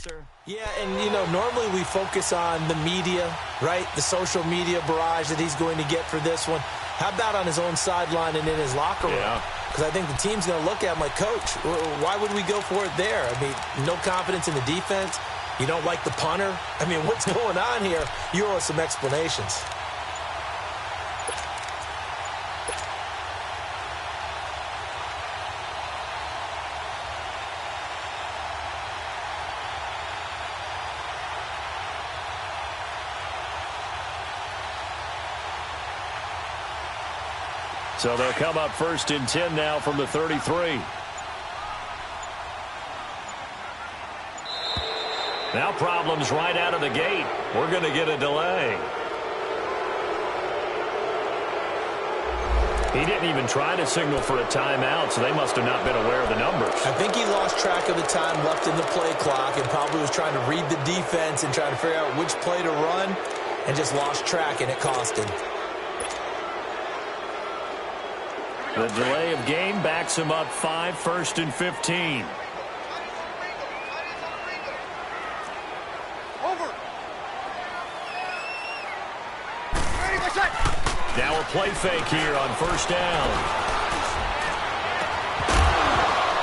answer. Yeah, and, normally we focus on the media, right? The social media barrage that he's going to get for this one. How about on his own sideline and in his locker room? Yeah. Because I think the team's going to look at him like, Coach, why would we go for it there? I mean, no confidence in the defense. You don't like the punter. I mean, what's going on here? You owe us some explanations. So they'll come up 1st and 10 now from the 33. Now problems right out of the gate. We're going to get a delay. He didn't even try to signal for a timeout, so they must have not been aware of the numbers. I think he lost track of the time left in the play clock and probably was trying to read the defense and trying to figure out which play to run and just lost track, and it cost him. The delay of game backs him up 5, 1st and 15. Now a play fake here on 1st down.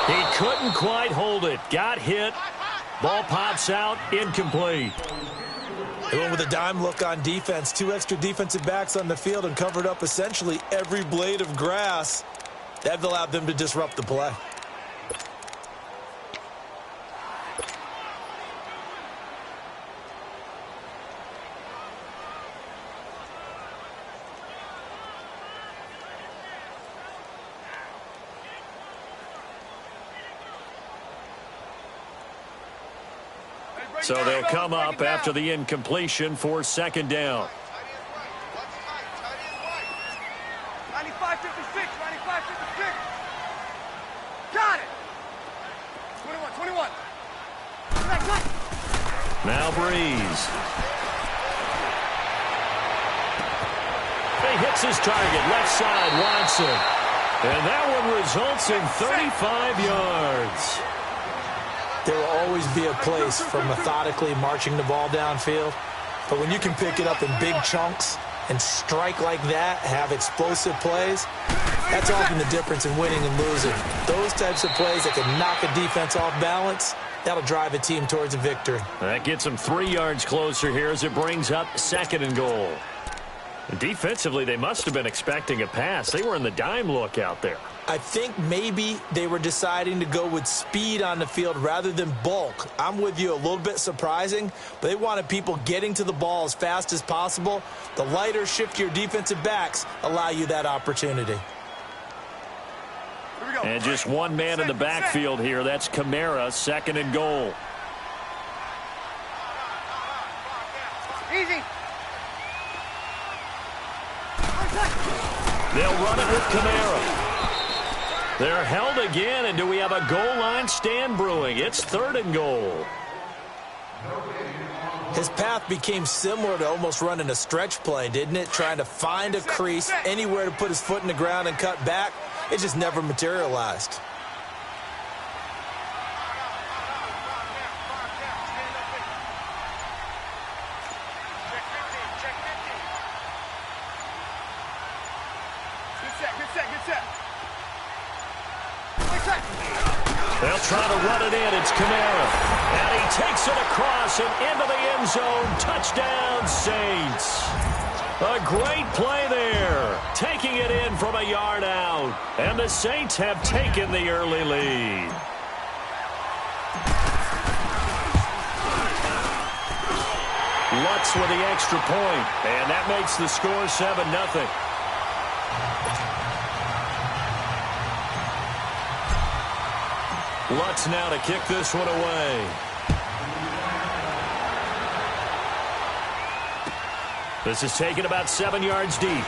He couldn't quite hold it. Got hit. Ball pops out. Incomplete. They went with a dime look on defense. 2 extra defensive backs on the field and covered up essentially every blade of grass. That allowed them to disrupt the play. So they'll come up after the incompletion for 2nd down. 95-56, 95-56. Got it. 21. Now Breeze. He hits his target, left side, Watson. And that one results in 35 yards. There will always be a place for methodically marching the ball downfield. But when you can pick it up in big chunks and strike like that, have explosive plays, that's often the difference in winning and losing. Those types of plays that can knock a defense off balance, that'll drive a team towards a victory. That gets them 3 yards closer here as it brings up 2nd and goal. Defensively, they must have been expecting a pass. They were in the dime look out there. I think maybe they were deciding to go with speed on the field rather than bulk. I'm with you, a little bit surprising, but they wanted people getting to the ball as fast as possible. The lighter, shiftier defensive backs allow you that opportunity. And just one man in the backfield here. That's Kamara, 2nd and goal. Easy. They'll run it with Kamara. They're held again, and do we have a goal line stand brewing? It's 3rd and goal. His path became similar to almost running a stretch play, didn't it? Trying to find a crease, anywhere to put his foot in the ground and cut back. It just never materialized. They'll try to run it in. It's Kamara. And he takes it across and into the end zone. Touchdown, Saints. A great play there. Taking it in from a yard out. And the Saints have taken the early lead. Lutz with the extra point. And that makes the score 7-0. Lutz now to kick this one away. This is taken about 7 yards deep.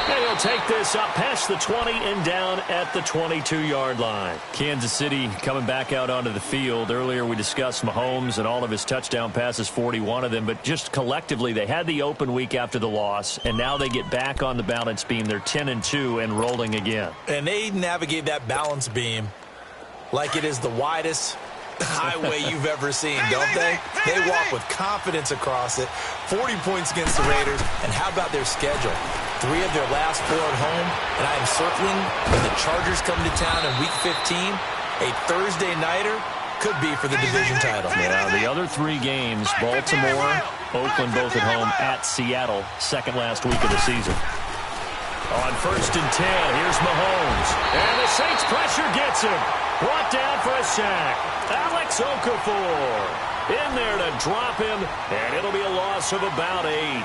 And he'll take this up past the 20 and down at the 22-yard line. Kansas City coming back out onto the field. Earlier we discussed Mahomes and all of his touchdown passes, 41 of them. But just collectively, they had the open week after the loss, and now they get back on the balance beam. They're 10-2 and rolling again. And they navigate that balance beam like it is the widest highway you've ever seen, don't they? They walk with confidence across it. 40 points against the Raiders. And how about their schedule? 3 of their last 4 at home. And I am circling when the Chargers come to town in Week 15. A Thursday nighter could be for the division title. Yeah, the other 3 games, Baltimore, Oakland both at home, at Seattle, second last week of the season. On 1st and 10, here's Mahomes. And the Saints pressure gets him. Brought down for a sack. Alex Okafor in there to drop him, and it'll be a loss of about 8.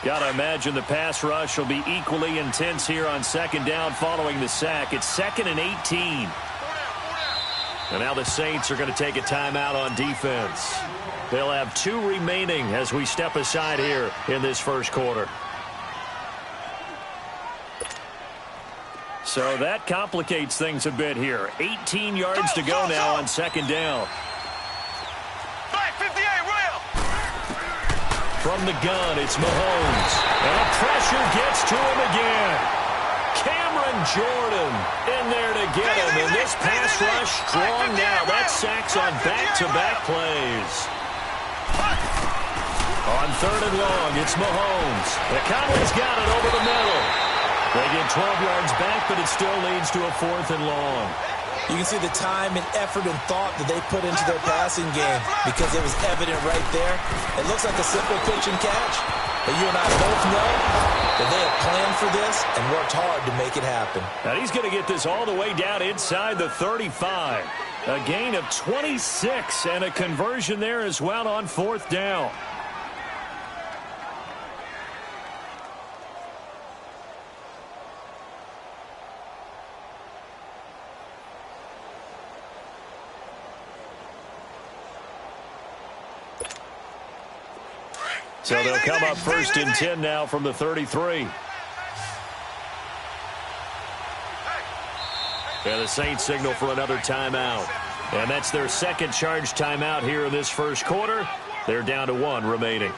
Got to imagine the pass rush will be equally intense here on 2nd down following the sack. It's 2nd and 18. And now the Saints are going to take a timeout on defense. They'll have 2 remaining as we step aside here in this first quarter. So that complicates things a bit here. 18 yards to go now on 2nd down. From the gun, it's Mahomes. And the pressure gets to him again. Cameron Jordan in there to get him. And this pass rush strong now. That sacks on back-to-back plays. On 3rd and long, it's Mahomes. The Cowboys got it over the middle. They get 12 yards back, but it still leads to a 4th and long. You can see the time and effort and thought that they put into their passing game because it was evident right there. It looks like a simple pitch and catch, but you and I both know that they have planned for this and worked hard to make it happen. Now he's going to get this all the way down inside the 35. A gain of 26 and a conversion there as well on 4th down. So they'll come up 1st and 10 now from the 33. And the Saints signal for another timeout. And that's their 2nd charge timeout here in this first quarter. They're down to 1 remaining.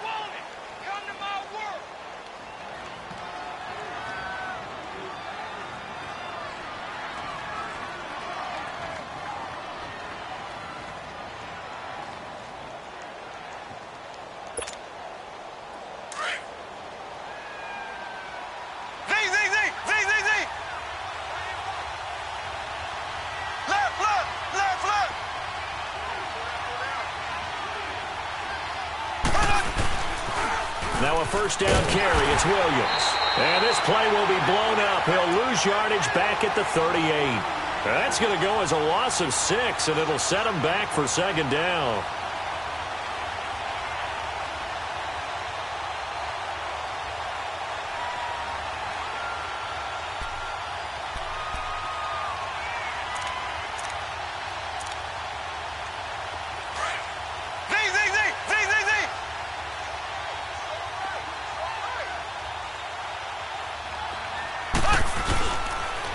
Now a 1st down carry. It's Williams. And this play will be blown up. He'll lose yardage back at the 38. That's going to go as a loss of 6, and it'll set him back for 2nd down.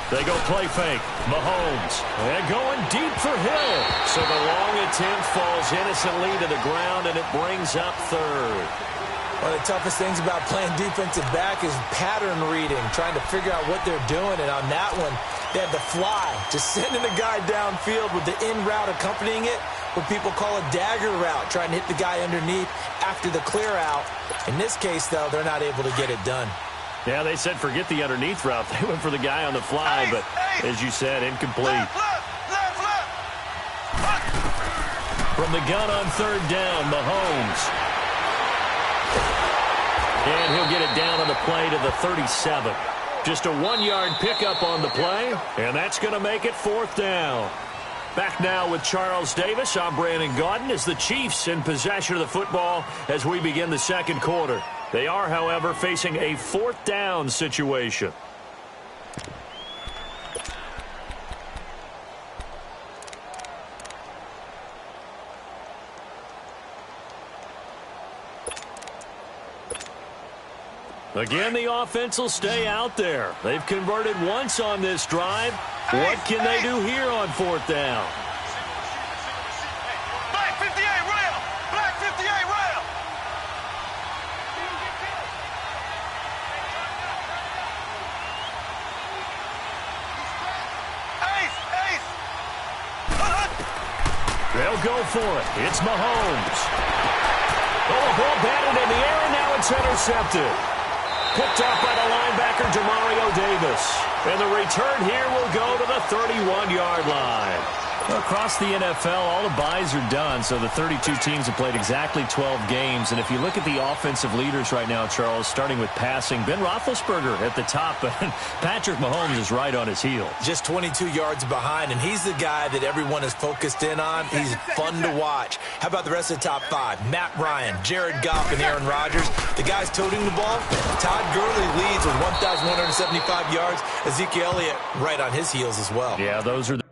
They go play fake. Mahomes. And going deep for Hill. So the long attempt falls innocently to the ground, and it brings up 3rd. One of the toughest things about playing defensive back is pattern reading, trying to figure out what they're doing. And on that one, they had the fly, just sending the guy downfield with the in route accompanying it, what people call a dagger route, trying to hit the guy underneath after the clear out. In this case, though, they're not able to get it done. Yeah, they said forget the underneath route. They went for the guy on the fly, but as you said, incomplete. From the gun on third down, Mahomes. And he'll get it down on the play to the 37. Just a 1-yard pickup on the play, and that's going to make it fourth down. Back now with Charles Davis. I'm Brandon Gaudin as the Chiefs in possession of the football as we begin the second quarter. They are, however, facing a fourth down situation. Again, the offense will stay out there. They've converted once on this drive. What can they do here on fourth down? Black 58 rail! Black 58 rail! Ace! Ace! They'll go for it. It's Mahomes. Oh, the ball batted in the air, and now it's intercepted. Picked up by the linebacker, Demario Davis. And the return here will go to the 31-yard line. Well, across the NFL, all the byes are done, so the 32 teams have played exactly 12 games. And if you look at the offensive leaders right now, Charles, starting with passing, Ben Roethlisberger at the top, but Patrick Mahomes is right on his heels. Just 22 yards behind, and he's the guy that everyone is focused in on. He's fun to watch. How about the rest of the top five? Matt Ryan, Jared Goff, and Aaron Rodgers. The guys toting the ball. Todd Gurley leads with 1,175 yards. Ezekiel Elliott right on his heels as well. Yeah, those are the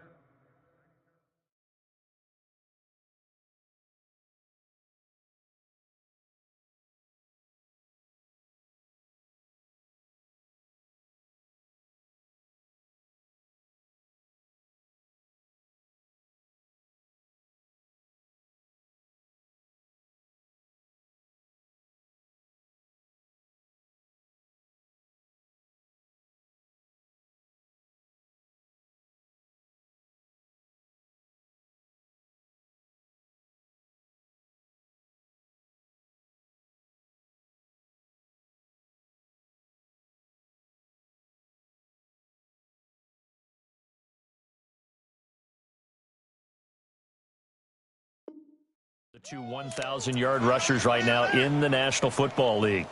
two 1,000-yard rushers right now in the National Football League.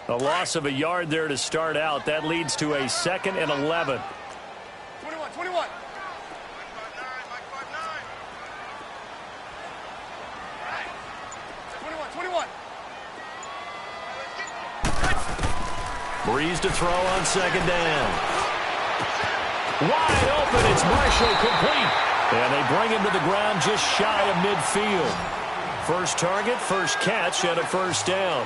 A loss of a yard there to start out. That leads to a 2nd and 11. 21, 21. Breeze to throw on second down. Wide open. It's Marshall complete. And they bring him to the ground just shy of midfield. First target, first catch, and a first down.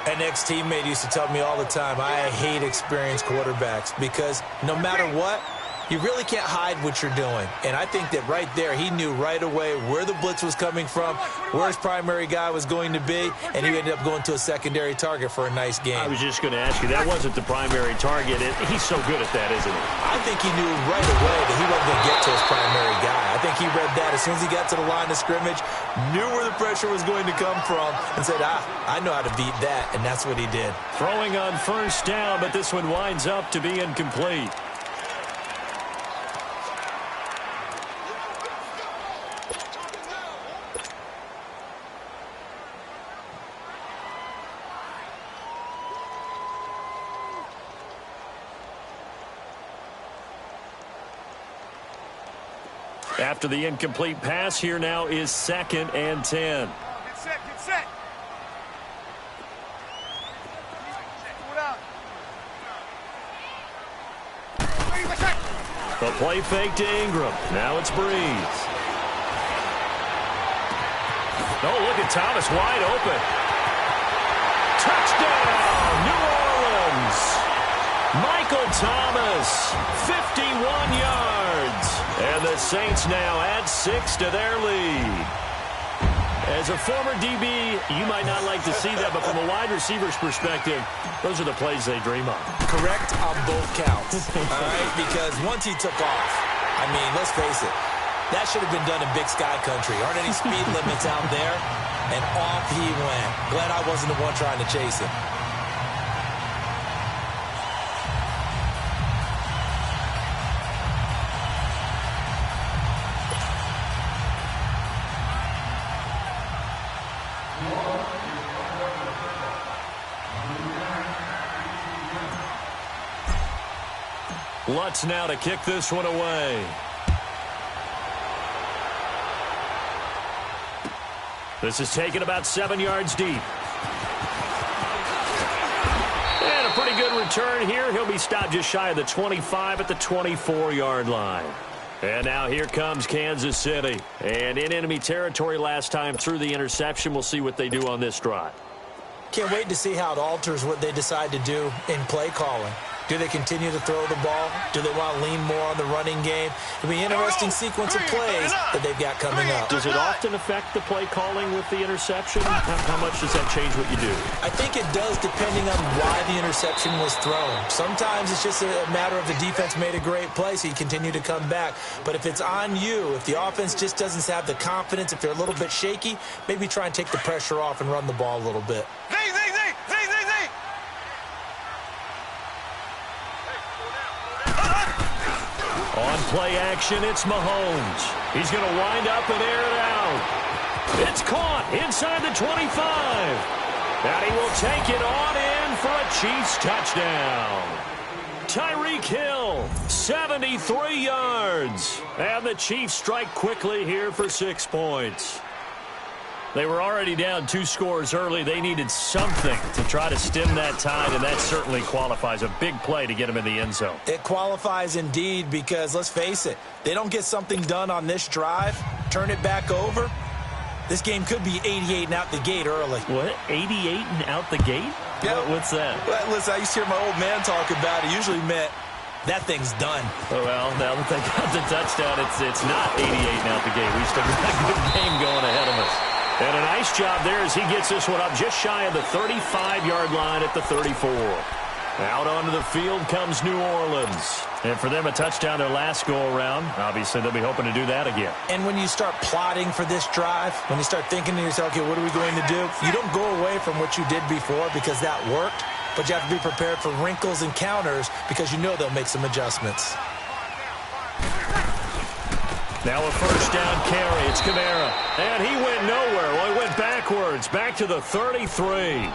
An ex-teammate used to tell me all the time, I hate experienced quarterbacks because no matter what, you really can't hide what you're doing. And I think that right there, he knew right away where the blitz was coming from, where his primary guy was going to be, and he ended up going to a secondary target for a nice game. I was just going to ask you, that wasn't the primary target. He's so good at that, isn't he? I think he knew right away that he wasn't going to get to his primary guy. I think he read that as soon as he got to the line of scrimmage, knew where the pressure was going to come from, and said, I know how to beat that, and that's what he did. Throwing on first down, but this one winds up to be incomplete. After the incomplete pass, here now is 2nd and 10. Get set, get set. The play fake to Ingram. Now it's Breeze. Oh, look at Thomas wide open. Touchdown, New Orleans. Michael Thomas, 51 yards. And the Saints now add 6 to their lead. As a former DB, you might not like to see that, but from a wide receiver's perspective, those are the plays they dream of. Correct on both counts, all right? Because once he took off, I mean, let's face it, that should have been done in Big Sky Country. Aren't any speed limits out there? And off he went. Glad I wasn't the one trying to chase him. Lutz now to kick this one away. This is taken about 7 yards deep. And a pretty good return here. He'll be stopped just shy of the 25 at the 24-yard line. And now here comes Kansas City. And in enemy territory last time through the interception. We'll see what they do on this drive. Can't wait to see how it alters what they decide to do in play calling. Do they continue to throw the ball? Do they want to lean more on the running game? It'll be an interesting sequence of plays that they've got coming up. Does it often affect the play calling with the interception? How much does that change what you do? I think it does depending on why the interception was thrown. Sometimes it's just a matter of the defense made a great play, so you continue to come back. But if it's on you, if the offense just doesn't have the confidence, if they're a little bit shaky, maybe try and take the pressure off and run the ball a little bit. On play action, it's Mahomes. He's going to wind up and air it out. It's caught inside the 25. And he will take it on in for a Chiefs touchdown. Tyreek Hill, 73 yards. And the Chiefs strike quickly here for 6 points. They were already down 2 scores early. They needed something to try to stem that tide, and that certainly qualifies. A big play to get them in the end zone. It qualifies indeed because, let's face it, they don't get something done on this drive, turn it back over, this game could be 88 and out the gate early. What? 88 and out the gate? Yeah. What's that? Well, listen, I used to hear my old man talk about it. Usually meant that thing's done. Oh, well, now that they got the touchdown, it's not 88 and out the gate. We still got a good game going ahead of us. And a nice job there as he gets this one up just shy of the 35-yard line at the 34. Out onto the field comes New Orleans. And for them, a touchdown their last go-around. Obviously, they'll be hoping to do that again. And when you start plotting for this drive, when you start thinking to yourself, okay, what are we going to do? You don't go away from what you did before because that worked, but you have to be prepared for wrinkles and counters because you know they'll make some adjustments. Now a first down carry. It's Kamara. And he went nowhere. Well, he went backwards. Back to the 33.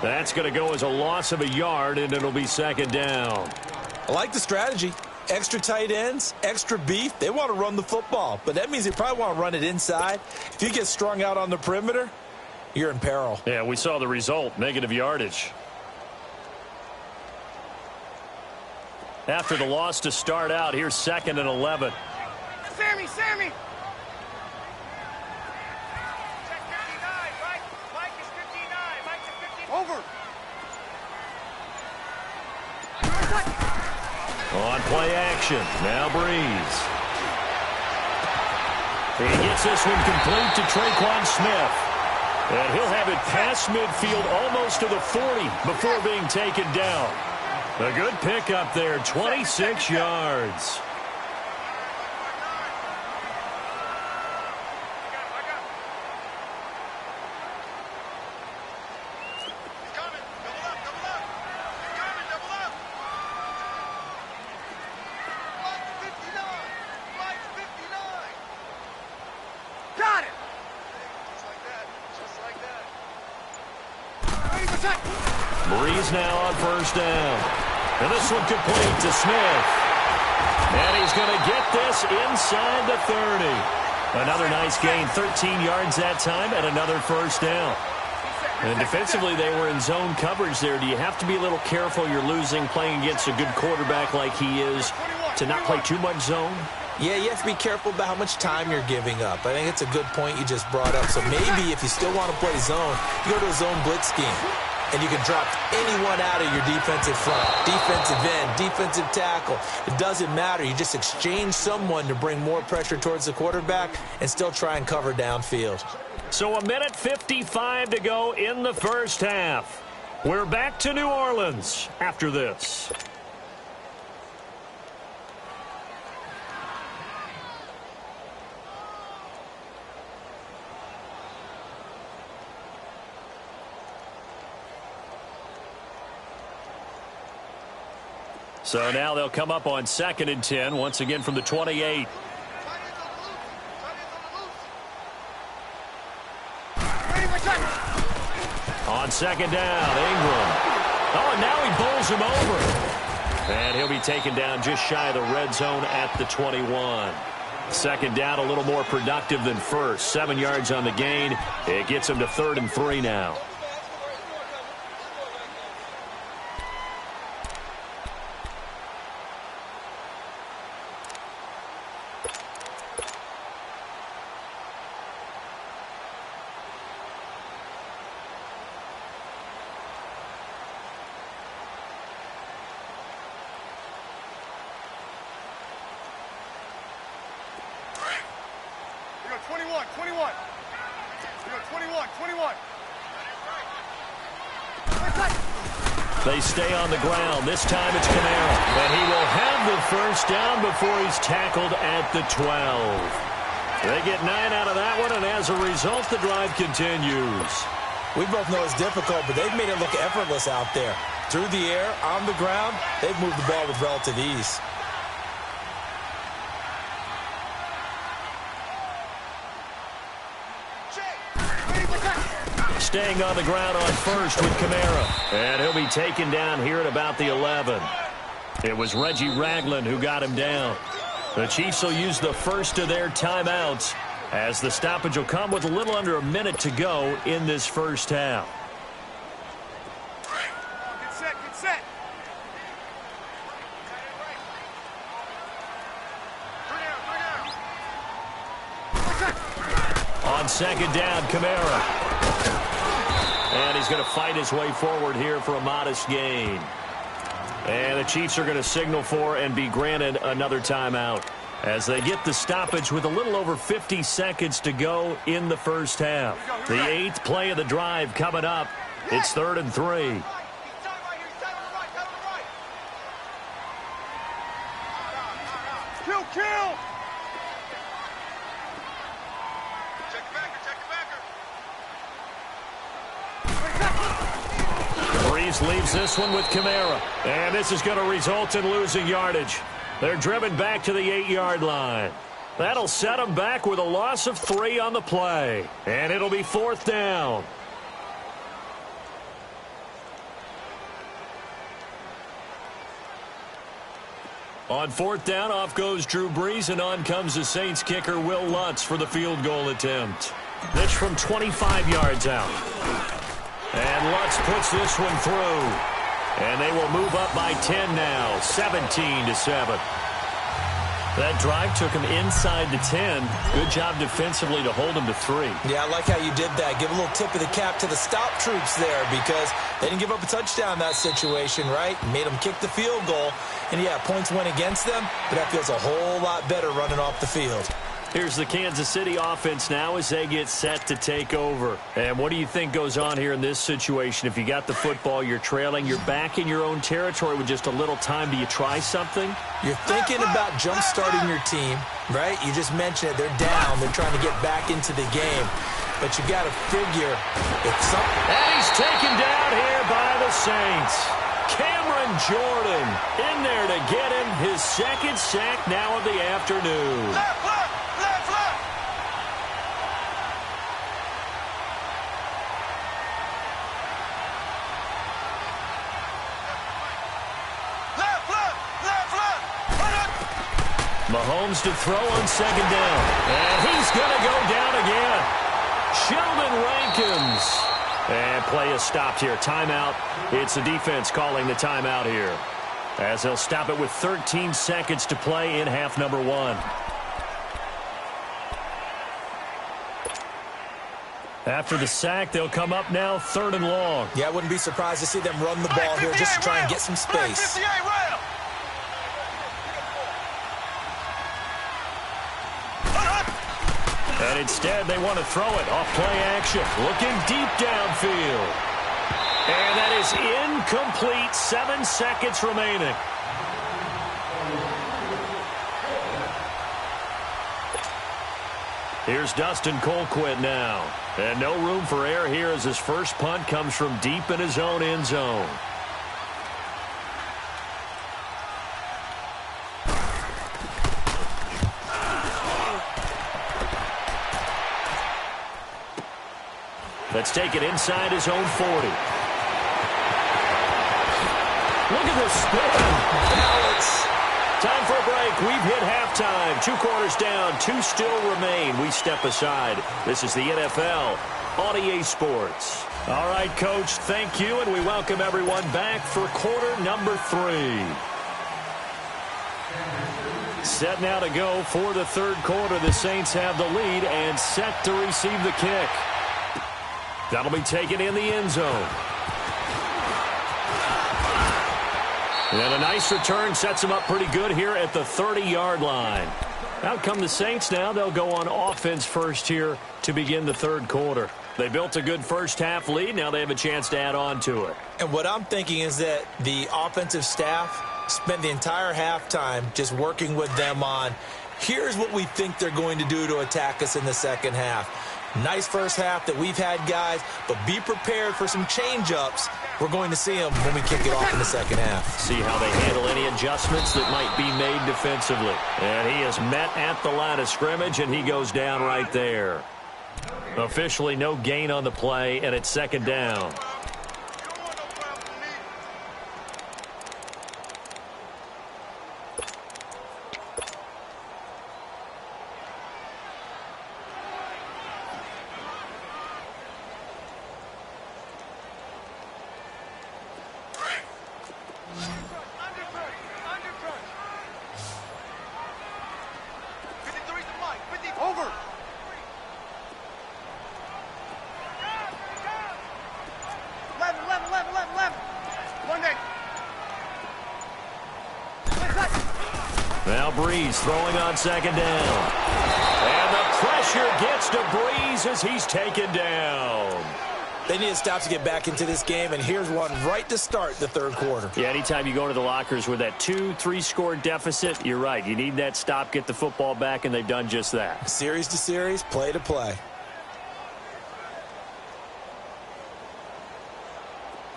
That's going to go as a loss of a yard, and it'll be second down. I like the strategy. Extra tight ends, extra beef. They want to run the football, but that means they probably want to run it inside. If you get strung out on the perimeter, you're in peril. Yeah, we saw the result. Negative yardage. After the loss to start out, here's 2nd and 11. Sammy! Check 59, right? Mike is 59. Mike is 59. Over. On play action. Now Breeze. He gets this one complete to Traquan Smith. And he'll have it past midfield almost to the 40 before being taken down. A good pickup there, 26 yards. Breeze now on first down. And this one complete to Smith. And he's going to get this inside the 30. Another nice gain, 13 yards that time, and another first down. And defensively, they were in zone coverage there. Do you have to be a little careful you're losing playing against a good quarterback like he is to not play too much zone? Yeah, you have to be careful about how much time you're giving up. I think it's a good point you just brought up. So maybe if you still want to play zone, you go to a zone blitz scheme. And you can drop anyone out of your defensive front, defensive end, defensive tackle. It doesn't matter. You just exchange someone to bring more pressure towards the quarterback and still try and cover downfield. So 1:55 to go in the first half. We're back to New Orleans after this. So now they'll come up on 2nd and 10, once again from the 28. On 2nd down, Ingram. Oh, and now he bowls him over. And he'll be taken down just shy of the red zone at the 21. 2nd down, a little more productive than first. 7 yards on the gain. It gets him to 3rd and 3 now. They stay on the ground. This time it's Kamara. And he will have the first down before he's tackled at the 12. They get 9 out of that one, and as a result, the drive continues. We both know it's difficult, but they've made it look effortless out there. Through the air, on the ground, they've moved the ball with relative ease. Staying on the ground on first with Kamara. And he'll be taken down here at about the 11. It was Reggie Ragland who got him down. The Chiefs will use the first of their timeouts as the stoppage will come with a little under a minute to go in this first half. Get set, get set. On 2nd down, Kamara. And he's going to fight his way forward here for a modest gain. And the Chiefs are going to signal for and be granted another timeout as they get the stoppage with a little over 50 seconds to go in the first half. The 8th play of the drive coming up. It's 3rd and 3. Kill, kill! Breeze leaves this one with Kamara. And this is going to result in losing yardage. They're driven back to the 8-yard line. That'll set them back with a loss of 3 on the play. And it'll be 4th down. On 4th down, off goes Drew Brees, and on comes the Saints kicker, Will Lutz, for the field goal attempt. This from 25 yards out. And Lutz puts this one through. And they will move up by 10 now, 17-7. That drive took him inside the 10. Good job defensively to hold him to 3. Yeah, I like how you did that. Give a little tip of the cap to the stop troops there because they didn't give up a touchdown in that situation, right? Made them kick the field goal. And, yeah, points went against them, but that feels a whole lot better running off the field. Here's the Kansas City offense now as they get set to take over. And what do you think goes on here in this situation? If you got the football, you're trailing, you're back in your own territory with just a little time. Do you try something? You're thinking about jump-starting your team, right? You just mentioned it. They're down. They're trying to get back into the game. But you got to figure if something... And he's taken down here by the Saints. Cameron Jordan in there to get him his 2nd sack now of the afternoon. Left, left, left, left. Left, left, left, left. Mahomes to throw on 2nd down. And he's going to go down again. Sheldon Rankins. And play is stopped here. Timeout. It's the defense calling the timeout here, as they'll stop it with 13 seconds to play in half number 1. After the sack, they'll come up now 3rd and long. Yeah, I wouldn't be surprised to see them run the ball here just to try and get some space. And instead, they want to throw it off play action. Looking deep downfield. And that is incomplete. 7 seconds remaining. Here's Dustin Colquitt now. And no room for error here as his first punt comes from deep in his own end zone. Let's take it inside his own 40. Look at this spin. Balance. Time for a break. We've hit halftime. 2 quarters down. 2 still remain. We step aside. This is the NFL on EA Sports. All right, Coach, thank you, and we welcome everyone back for quarter number 3. Set now to go for the third quarter. The Saints have the lead and set to receive the kick. That'll be taken in the end zone. And a nice return sets them up pretty good here at the 30-yard line. Out come the Saints now. They'll go on offense first here to begin the third quarter. They built a good first-half lead. Now they have a chance to add on to it. And what I'm thinking is that the offensive staff spent the entire halftime just working with them on, here's what we think they're going to do to attack us in the second half. Nice first half that we've had, guys, but be prepared for some change-ups. We're going to see them when we kick it off in the second half. See how they handle any adjustments that might be made defensively. And he is met at the line of scrimmage, and he goes down right there. Officially no gain on the play, and it's second down. Now Brees throwing on second down. And the pressure gets to Brees as he's taken down. They need a stop to get back into this game, and here's one right to start the third quarter. Yeah, anytime you go to the lockers with that 2-3 score deficit, you're right. You need that stop, get the football back, and they've done just that. Series to series, play to play.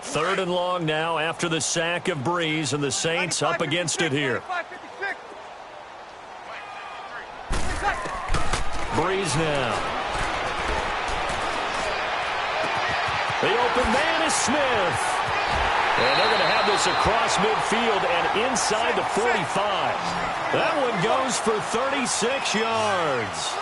Third and long now after the sack of Brees, and the Saints up against it here. Brees now. The open man is Smith. And they're going to have this across midfield and inside the 45. That one goes for 36 yards.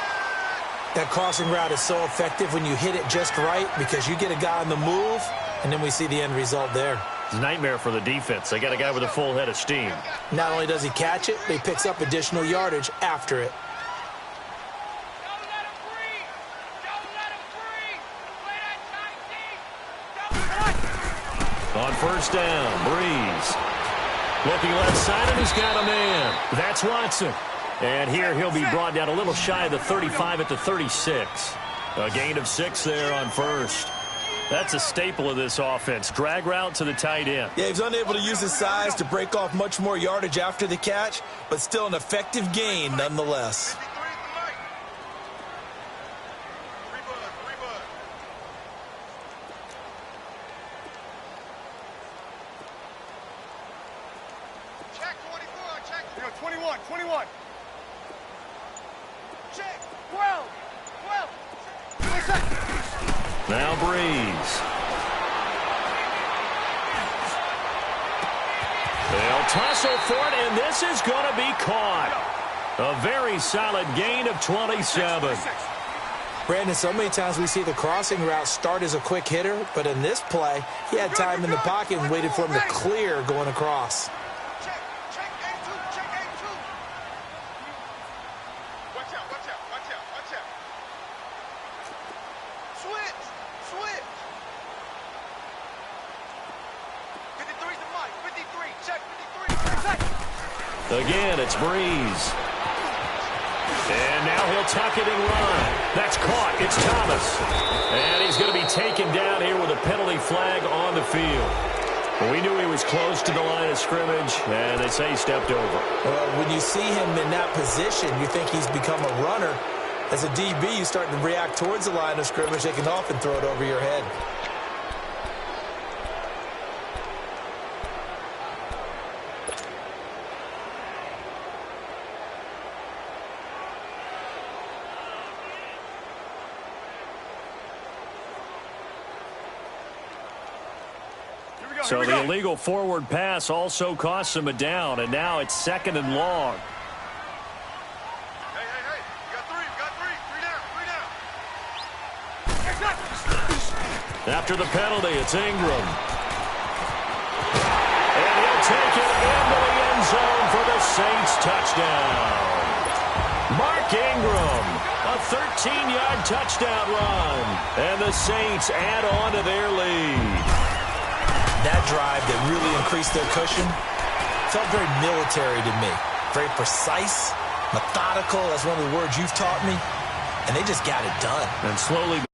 That crossing route is so effective when you hit it just right because you get a guy on the move, and then we see the end result there. It's a nightmare for the defense. They got a guy with a full head of steam. Not only does he catch it, but he picks up additional yardage after it. On first down, Brees. Looking left side, and he's got a man. That's Watson. And here he'll be brought down a little shy of the 35 at the 36. A gain of 6 there on first. That's a staple of this offense. Drag route to the tight end. Yeah, he's unable to use his size to break off much more yardage after the catch, but still an effective gain nonetheless. Check 21. Check 12. Now Brees. They'll tussle for it, and this is going to be caught. A very solid gain of 27. Brandon, so many times we see the crossing route start as a quick hitter, but in this play, he had time in the pocket and waited for him to clear going across. Check A2. Watch out. Switch. 53's the mic. 53. Check 53. Again, it's Brees. And now he'll tuck it and run. That's caught. It's Thomas. And he's going to be taken down here with a penalty flag on the field. Well, we knew he was close to the line of scrimmage, and they say he stepped over. Well, when you see him in that position, you think he's become a runner. As a DB, you start to react towards the line of scrimmage. They can often throw it over your head. So the illegal forward pass also costs him a down, and now it's 2nd and long. Hey, hey, hey. You got three. You got three. Three down. After the penalty, it's Ingram. And he'll take it into the end zone for the Saints touchdown. Mark Ingram, a 13-yard touchdown run. And the Saints add on to their lead. That drive that really increased their cushion felt very military to me. Very precise, methodical. That's one of the words you've taught me. And they just got it done. And slowly